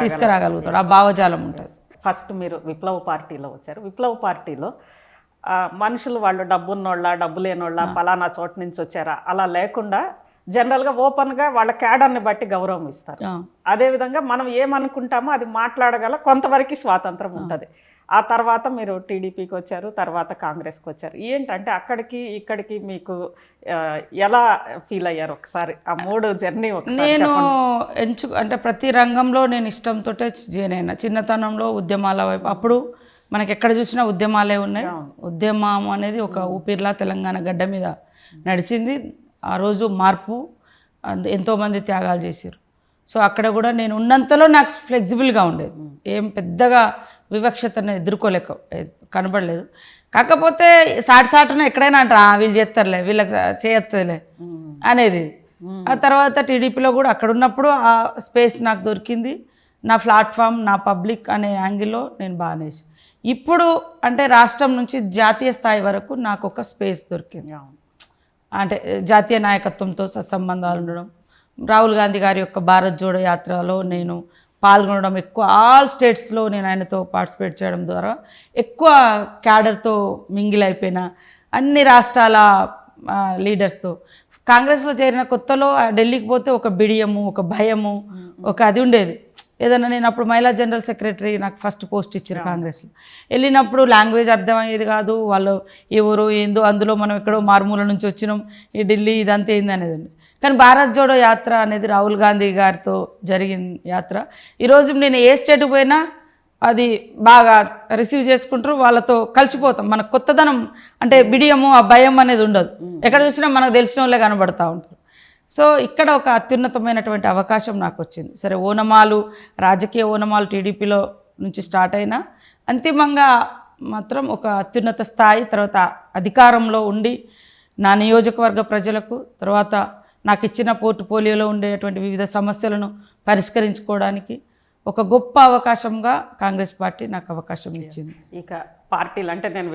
తీసుకురాగలుగుతాడు, ఆ భావజాలం ఉంటుంది. ఫస్ట్ మీరు విప్లవ పార్టీలో వచ్చారు. విప్లవ పార్టీలో మనుషులు వాళ్ళు డబ్బున్నోళ్ళ డబ్బు లేనోళ్ళ పలానా చోట నుంచి వచ్చారా అలా లేకుండా జనరల్గా ఓపెన్గా వాళ్ళ క్యాడర్ని బట్టి గౌరవం ఇస్తారు. అదేవిధంగా మనం ఏమనుకుంటామో అది మాట్లాడగల కొంతవరకు స్వాతంత్రం ఉంటుంది. ఆ తర్వాత మీరు టీడీపీకి వచ్చారు, తర్వాత కాంగ్రెస్కి వచ్చారు. ఏంటంటే అక్కడికి ఇక్కడికి మీకు ఎలా ఫీల్ అయ్యారు ఒకసారి ఆ మూడు జర్నీ? నేను అంటే ప్రతి రంగంలో నేను ఇష్టంతో జాయిన్ అయినా. చిన్నతనంలో ఉద్యమాల వైపు, అప్పుడు మనకి ఎక్కడ చూసినా ఉద్యమాలే ఉన్నాయి. ఉద్యమం అనేది ఒక ఊపిరిలా తెలంగాణ గడ్డ మీద నడిచింది. ఆ రోజు మార్పు, ఎంతోమంది త్యాగాలు చేశారు. సో అక్కడ కూడా నేను ఉన్నంతలో నాకు ఫ్లెక్సిబుల్గా ఉండేది. ఏం పెద్దగా వివక్షతను కనబడలేదు. కాకపోతే సాటున ఎక్కడైనా అంటారు వీళ్ళు చేస్తారులే, వీళ్ళకి చేయొస్తుందిలే అనేది. ఆ తర్వాత టీడీపీలో కూడా అక్కడ ఉన్నప్పుడు ఆ స్పేస్ నాకు దొరికింది. నా ప్లాట్ఫామ్, నా పబ్లిక్ అనే యాంగిల్లో నేను బాగానే. ఇప్పుడు అంటే రాష్ట్రం నుంచి జాతీయ స్థాయి వరకు నాకు ఒక స్పేస్ దొరికింది. అంటే జాతీయ నాయకత్వంతో సత్సంబంధాలు ఉండడం, రాహుల్ గాంధీ గారి యొక్క భారత్ జోడో యాత్రలో నేను పాల్గొనడం, ఎక్కువ ఆల్ స్టేట్స్లో నేను ఆయనతో పార్టిసిపేట్ చేయడం ద్వారా ఎక్కువ క్యాడర్తో మింగిల్ అయిపోయిన, అన్ని రాష్ట్రాల లీడర్స్తో. కాంగ్రెస్లో చేరిన కొత్తలో ఢిల్లీకి పోతే ఒక బిడియము, ఒక భయము, ఒక అది ఉండేది. ఏదన్నా నేను అప్పుడు మహిళా జనరల్ సెక్రటరీ నాకు ఫస్ట్ పోస్ట్ ఇచ్చారు కాంగ్రెస్లో. వెళ్ళినప్పుడు లాంగ్వేజ్ అర్థమయ్యేది కాదు, వాళ్ళు ఎవరు ఏందో, అందులో మనం ఎక్కడో మారుమూల నుంచి వచ్చినాం, ఈ ఢిల్లీ ఇదంతా ఏంది అనేది ఉంది. కానీ భారత్ జోడో యాత్ర అనేది రాహుల్ గాంధీ గారితో జరిగిన యాత్ర. ఈరోజు నేను ఏ స్టేట్కి పోయినా అది బాగా రిసీవ్ చేసుకుంటారు, వాళ్ళతో కలిసిపోతాం. మనకు కొత్తదనం అంటే బిడియము, ఆ భయం అనేది ఉండదు. ఎక్కడ చూసినా మనకు తెలిసిన వాళ్ళే కనబడుతూ ఉంటారు. సో ఇక్కడ ఒక అత్యున్నతమైనటువంటి అవకాశం నాకు వచ్చింది. సరే, ఓనమాలు, రాజకీయ ఓనమాలు టీడీపీలో నుంచి స్టార్ట్ అయినా అంతిమంగా మాత్రం ఒక అత్యున్నత స్థాయి, తర్వాత అధికారంలో ఉండి నా నియోజకవర్గ ప్రజలకు, తర్వాత నాకు ఇచ్చిన పోర్ట్ఫోలియోలో ఉండేటువంటి వివిధ సమస్యలను పరిష్కరించుకోవడానికి ఒక గొప్ప అవకాశంగా కాంగ్రెస్ పార్టీ నాకు అవకాశం ఇచ్చింది. ఇక పార్టీలు అంటే నేను